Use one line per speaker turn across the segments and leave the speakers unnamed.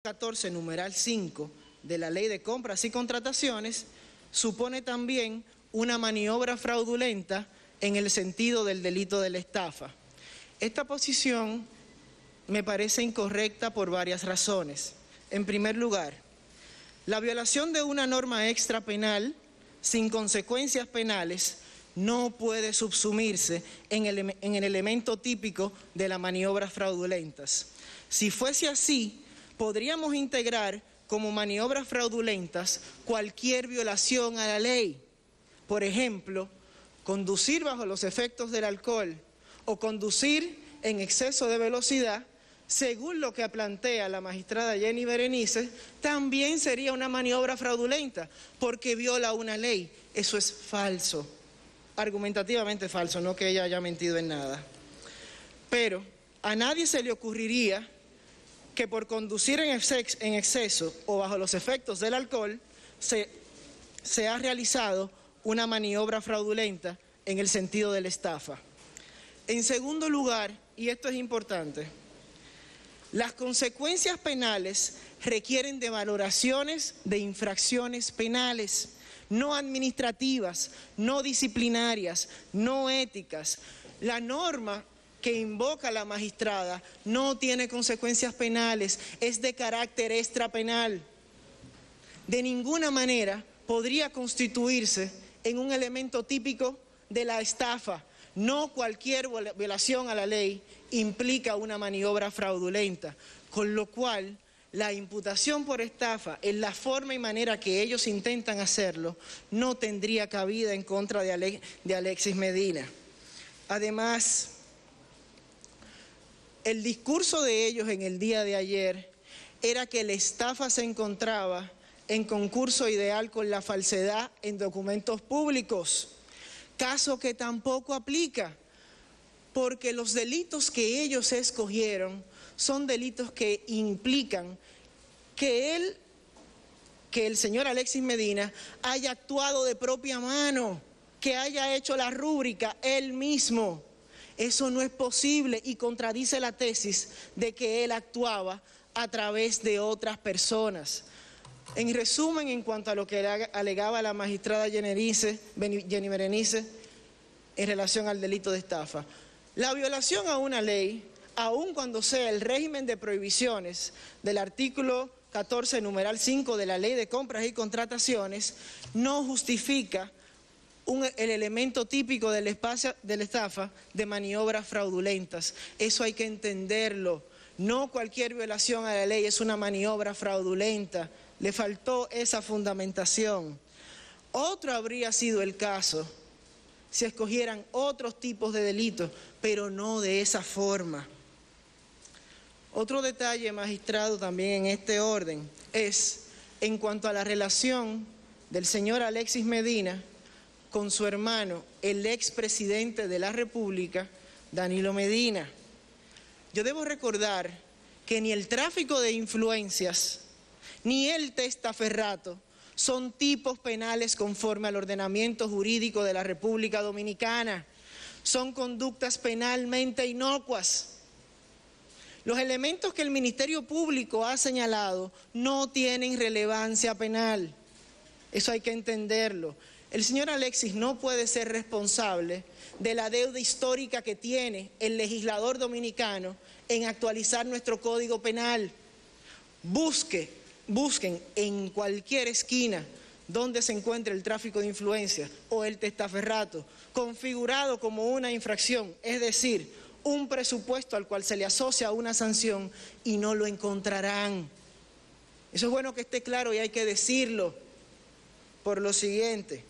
14, numeral 5 de la Ley de Compras y Contrataciones supone también una maniobra fraudulenta en el sentido del delito de la estafa. Esta posición me parece incorrecta por varias razones. En primer lugar, la violación de una norma extrapenal sin consecuencias penales no puede subsumirse en el elemento típico de las maniobras fraudulentas. Si fuese así, podríamos integrar como maniobras fraudulentas cualquier violación a la ley. Por ejemplo, conducir bajo los efectos del alcohol o conducir en exceso de velocidad, según lo que plantea la magistrada Jenny Berenice, también sería una maniobra fraudulenta porque viola una ley. Eso es falso, argumentativamente falso, no que ella haya mentido en nada. Pero a nadie se le ocurriría que por conducir en exceso o bajo los efectos del alcohol se ha realizado una maniobra fraudulenta en el sentido de la estafa. En segundo lugar, y esto es importante, las consecuencias penales requieren de valoraciones de infracciones penales, no administrativas, no disciplinarias, no éticas. La norma que invoca la magistrada no tiene consecuencias penales, es de carácter extrapenal. De ninguna manera podría constituirse en un elemento típico de la estafa. No cualquier violación a la ley implica una maniobra fraudulenta, con lo cual la imputación por estafa en la forma y manera que ellos intentan hacerlo no tendría cabida en contra de Alexis Medina. Además, el discurso de ellos en el día de ayer era que la estafa se encontraba en concurso ideal con la falsedad en documentos públicos, caso que tampoco aplica, porque los delitos que ellos escogieron son delitos que implican que el señor Alexis Medina haya actuado de propia mano, que haya hecho la rúbrica él mismo. Eso no es posible y contradice la tesis de que él actuaba a través de otras personas. En resumen, en cuanto a lo que alegaba la magistrada Jenny Berenice en relación al delito de estafa, la violación a una ley, aun cuando sea el régimen de prohibiciones del artículo 14, numeral 5 de la Ley de Compras y Contrataciones, no justifica el elemento típico de la estafa de maniobras fraudulentas. Eso hay que entenderlo. No cualquier violación a la ley es una maniobra fraudulenta. Le faltó esa fundamentación. Otro habría sido el caso si escogieran otros tipos de delitos, pero no de esa forma. Otro detalle, magistrado, también en este orden, es en cuanto a la relación del señor Alexis Medina con su hermano, el expresidente de la República, Danilo Medina. Yo debo recordar que ni el tráfico de influencias, ni el testaferrato son tipos penales conforme al ordenamiento jurídico de la República Dominicana. Son conductas penalmente inocuas. Los elementos que el Ministerio Público ha señalado no tienen relevancia penal. Eso hay que entenderlo. El señor Alexis no puede ser responsable de la deuda histórica que tiene el legislador dominicano en actualizar nuestro Código Penal. Busquen en cualquier esquina donde se encuentre el tráfico de influencias o el testaferrato configurado como una infracción, es decir, un presupuesto al cual se le asocia una sanción, y no lo encontrarán. Eso es bueno que esté claro y hay que decirlo por lo siguiente.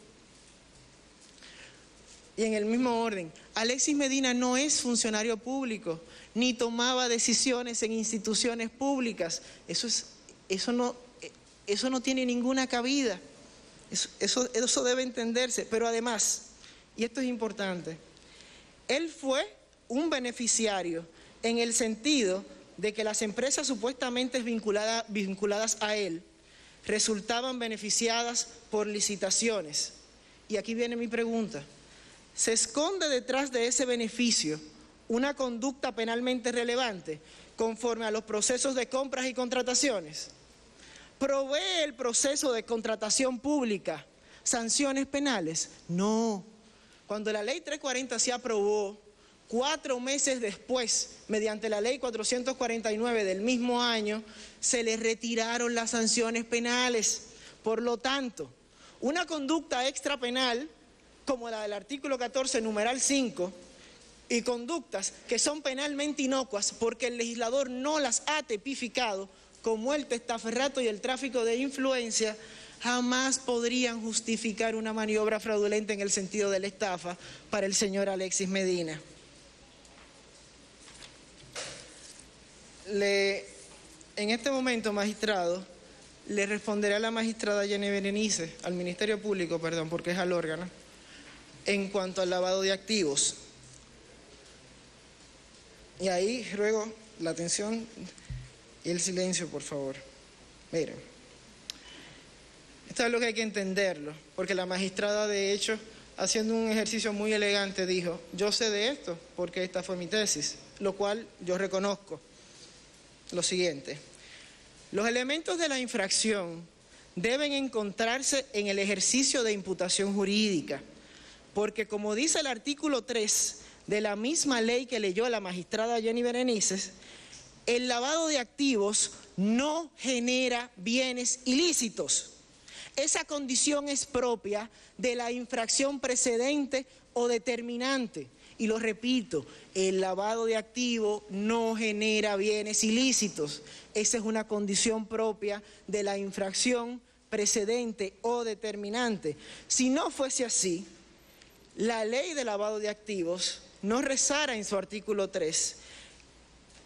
Y en el mismo orden, Alexis Medina no es funcionario público, ni tomaba decisiones en instituciones públicas. Eso no tiene ninguna cabida. Eso debe entenderse. Pero además, y esto es importante, él fue un beneficiario en el sentido de que las empresas supuestamente vinculadas a él resultaban beneficiadas por licitaciones. Y aquí viene mi pregunta. ¿Se esconde detrás de ese beneficio una conducta penalmente relevante? conforme a los procesos de compras y contrataciones. ¿Provee el proceso de contratación pública sanciones penales? No. Cuando la ley 340 se aprobó, 4 meses después, mediante la ley 449 del mismo año, se le retiraron las sanciones penales. Por lo tanto, una conducta extrapenal, como la del artículo 14, numeral 5, y conductas que son penalmente inocuas porque el legislador no las ha tipificado, como el testaferrato y el tráfico de influencia, jamás podrían justificar una maniobra fraudulenta en el sentido de la estafa para el señor Alexis Medina. En este momento, magistrado, le responderé a la magistrada Jenny Berenice, al Ministerio Público, perdón, porque es al órgano, en cuanto al lavado de activos. Y ahí ruego la atención y el silencio, por favor. Miren, esto es lo que hay que entenderlo, porque la magistrada, de hecho, haciendo un ejercicio muy elegante, dijo: yo sé de esto porque esta fue mi tesis, lo cual yo reconozco. Lo siguiente: los elementos de la infracción deben encontrarse en el ejercicio de imputación jurídica, porque como dice el artículo 3 de la misma ley que leyó la magistrada Jenny Berenice, el lavado de activos no genera bienes ilícitos. Esa condición es propia de la infracción precedente o determinante. Y lo repito, el lavado de activos no genera bienes ilícitos. Esa es una condición propia de la infracción precedente o determinante. Si no fuese así, la ley de lavado de activos no rezara en su artículo 3.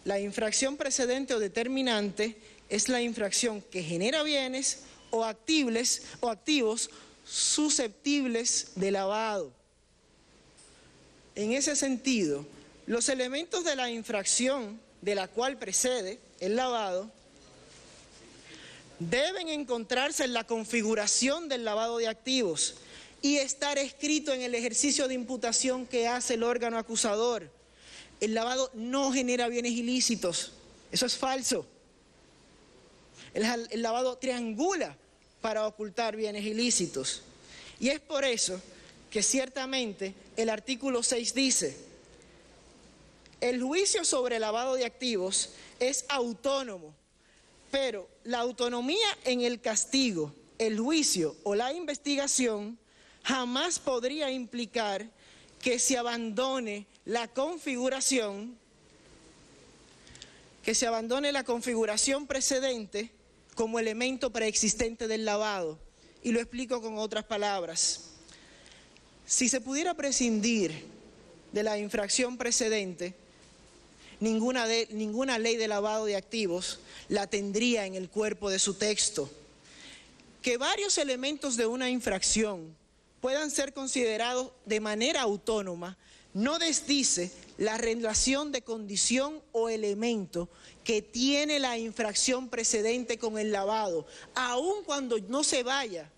La infracción precedente o determinante es la infracción que genera bienes o activos susceptibles de lavado. En ese sentido, los elementos de la infracción de la cual precede el lavado deben encontrarse en la configuración del lavado de activos y estar escrito en el ejercicio de imputación que hace el órgano acusador. El lavado no genera bienes ilícitos, eso es falso. El lavado triangula para ocultar bienes ilícitos. Y es por eso que ciertamente el artículo 6 dice: el juicio sobre el lavado de activos es autónomo, pero la autonomía en el castigo, el juicio o la investigación jamás podría implicar que se abandone la configuración precedente como elemento preexistente del lavado. Y lo explico con otras palabras. Si se pudiera prescindir de la infracción precedente, ninguna ley de lavado de activos la tendría en el cuerpo de su texto. Que varios elementos de una infracción puedan ser considerados de manera autónoma no desdice la relación de condición o elemento que tiene la infracción precedente con el lavado, aun cuando no se vaya,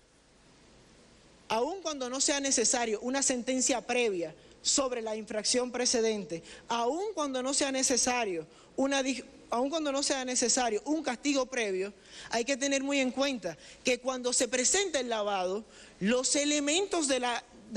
aun cuando no sea necesario una sentencia previa sobre la infracción precedente, aun cuando no sea necesario un castigo previo. Hay que tener muy en cuenta que cuando se presenta el lavado, los elementos de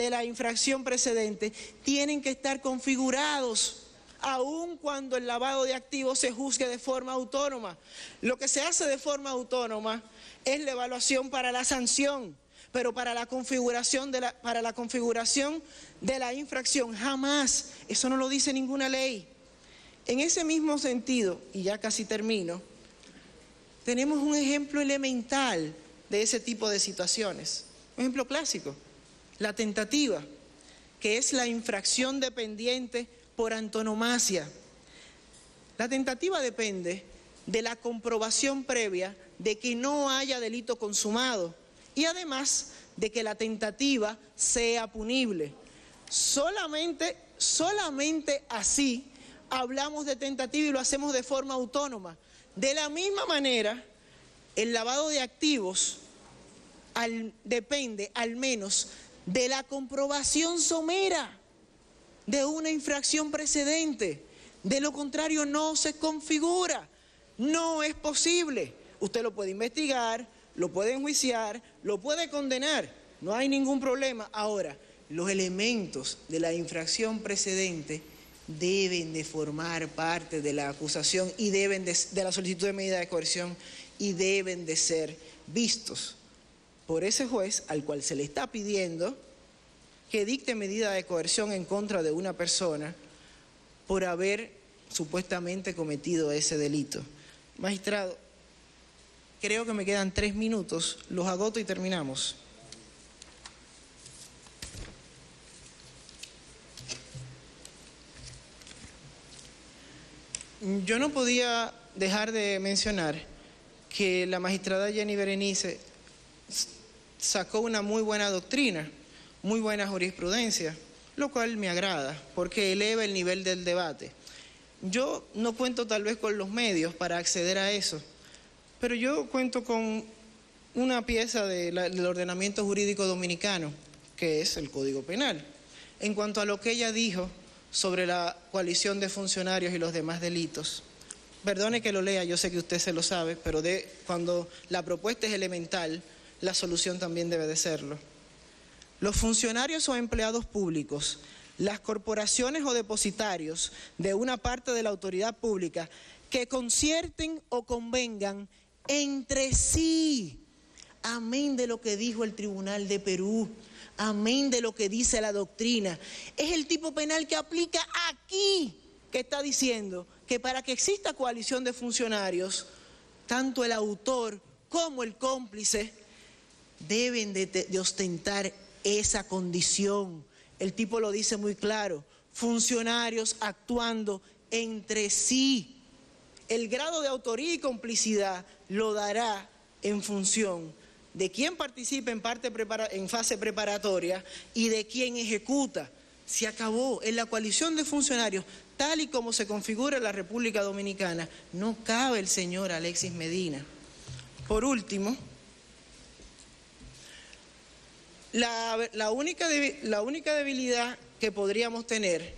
la infracción precedente tienen que estar configurados, aun cuando el lavado de activos se juzgue de forma autónoma. Lo que se hace de forma autónoma es la evaluación para la sanción, pero para la configuración de la infracción jamás. Eso no lo dice ninguna ley. En ese mismo sentido, y ya casi termino, tenemos un ejemplo elemental de ese tipo de situaciones. Un ejemplo clásico: la tentativa, que es la infracción dependiente por antonomasia. La tentativa depende de la comprobación previa de que no haya delito consumado y además de que la tentativa sea punible. Solamente así hablamos de tentativa y lo hacemos de forma autónoma. De la misma manera, el lavado de activos depende al menos de la comprobación somera de una infracción precedente. De lo contrario, no se configura. No es posible. Usted lo puede investigar, lo puede enjuiciar, lo puede condenar. No hay ningún problema. Ahora, los elementos de la infracción precedente deben de formar parte de la acusación y deben de la solicitud de medida de coerción y deben de ser vistos por ese juez al cual se le está pidiendo que dicte medida de coerción en contra de una persona por haber supuestamente cometido ese delito. Magistrado, creo que me quedan 3 minutos, los agoto y terminamos. Yo no podía dejar de mencionar que la magistrada Jenny Berenice sacó una muy buena doctrina, muy buena jurisprudencia, lo cual me agrada porque eleva el nivel del debate. Yo no cuento tal vez con los medios para acceder a eso, pero yo cuento con una pieza del ordenamiento jurídico dominicano, que es el Código Penal. En cuanto a lo que ella dijo sobre la coalición de funcionarios y los demás delitos, perdone que lo lea, yo sé que usted se lo sabe, pero cuando la propuesta es elemental, la solución también debe de serlo. Los funcionarios o empleados públicos, las corporaciones o depositarios de una parte de la autoridad pública que concierten o convengan entre sí, amén de lo que dijo el Tribunal de Perú, amén de lo que dice la doctrina. Es el tipo penal que aplica aquí, que está diciendo que para que exista coalición de funcionarios, tanto el autor como el cómplice deben de ostentar esa condición. El tipo lo dice muy claro, funcionarios actuando entre sí. El grado de autoría y complicidad lo dará en función de quién participa en fase preparatoria y de quién ejecuta. Se acabó. En la coalición de funcionarios, tal y como se configura en la República Dominicana, no cabe el señor Alexis Medina. Por último, la única debilidad que podríamos tener,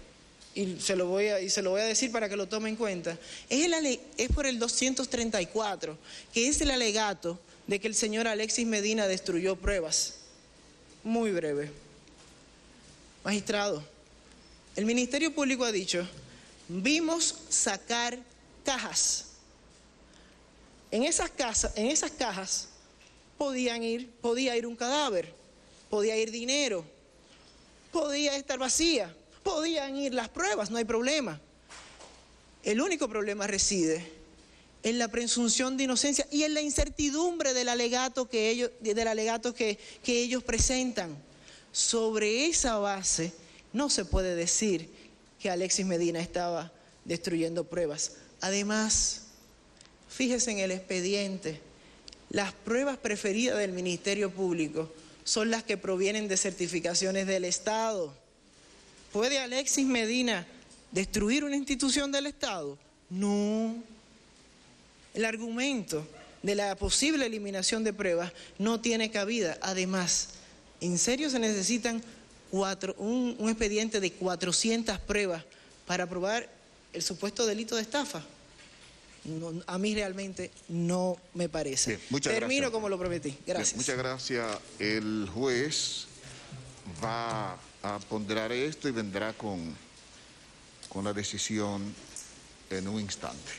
y se lo voy a decir para que lo tome en cuenta, es por el 234, que es el alegato de que el señor Alexis Medina destruyó pruebas. Muy breve. Magistrado, el Ministerio Público ha dicho, vimos sacar cajas. En esas cajas podía ir un cadáver, podía ir dinero, podía estar vacía, podían ir las pruebas, no hay problema. El único problema reside en la presunción de inocencia y en la incertidumbre del alegato que ellos presentan. Sobre esa base no se puede decir que Alexis Medina estaba destruyendo pruebas. Además, fíjese en el expediente, las pruebas preferidas del Ministerio Público son las que provienen de certificaciones del Estado. ¿Puede Alexis Medina destruir una institución del Estado? No. El argumento de la posible eliminación de pruebas no tiene cabida. Además, en serio se necesitan un expediente de 400 pruebas para probar el supuesto delito de estafa. No, a mí realmente no me parece.
Bien,
Termino como lo prometí. Gracias.
Bien, muchas gracias. El juez va a ponderar esto y vendrá con la decisión en un instante.